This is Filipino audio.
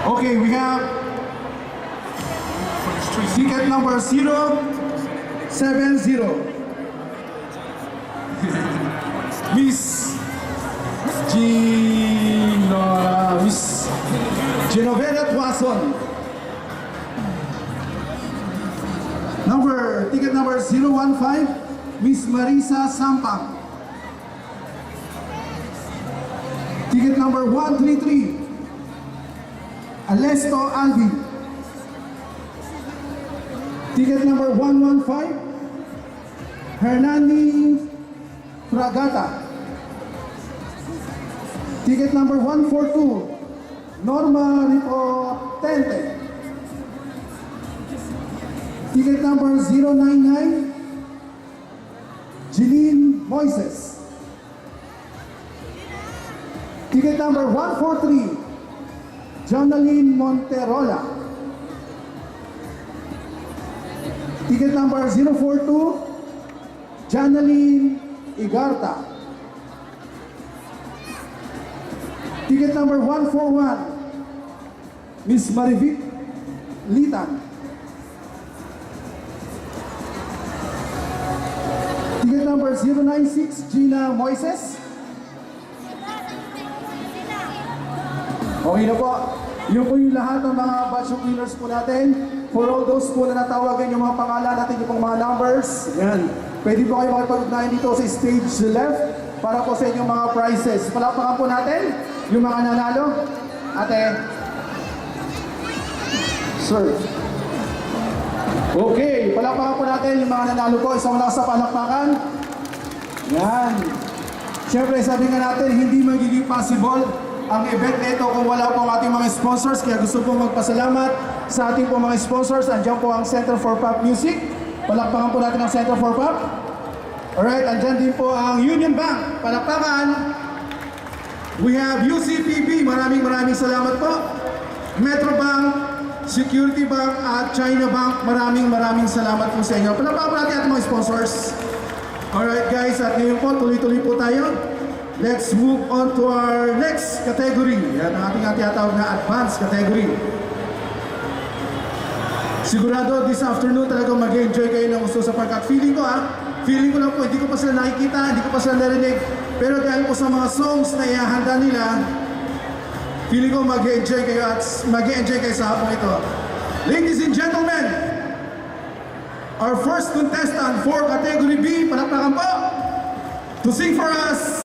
Okay, we have ticket number 070. Miss Genoveva Tuason. Ticket number 015, Miss Marisa Sampang. Ticket number 133, Alesto Alvin. Ticket number 115, Hernani Fragata. Ticket number 142, Norma Ripotente. Ticket number 099, Jeline Moises. Ticket number 143, Jonaline Monterola. Ticket number 042, Janaline Igarta. Ticket number 141, Miss Marivic Litan. Ticket number 096, Gina Moises. Okay na po. Yun po yung lahat ng mga batch of winners po natin. For all those po na natawagan yung mga pangalan natin, yung pong mga numbers. Yan. Pwede po kayo makipag-ugnayan dito sa stage left para po sa inyong mga prizes. Palakpakan po natin yung mga nanalo. Ate. Sir. Okay. Palakpakan po natin yung mga nanalo po. Isang malakas sa palakpakan. Yan. Siyempre, sabi nga natin, hindi magiging possible ang event na ito kung wala po ang ating mga sponsors. Kaya gusto po magpasalamat sa ating po mga sponsors. Andiyan po ang Center for Pop Music. Palakpakan po natin ang Center for Pop. Alright, andyan din po ang Union Bank. Palakpakan. We have UCPB. Maraming salamat po. Metro Bank, Security Bank at China Bank. Maraming salamat po sa inyo. Palakpakan po natin ating mga sponsors. Alright guys, at ngayon po, tuloy-tuloy po tayo. Let's move on to our next category. Yan ang ating tinatawag na advanced category. Sigurado this afternoon talagang mag-enjoy kayo ng gusto sa pagkat feeling ko feeling ko lang po, hindi ko pa sila nakikita, hindi ko pa sila narinig, pero dahil po sa mga songs na ihahanda nila, feeling ko mag-enjoy kayo at mag-enjoy kayo sa hapong ito. Ladies and gentlemen, our first contestant for category B, palakpakan po, to sing for us.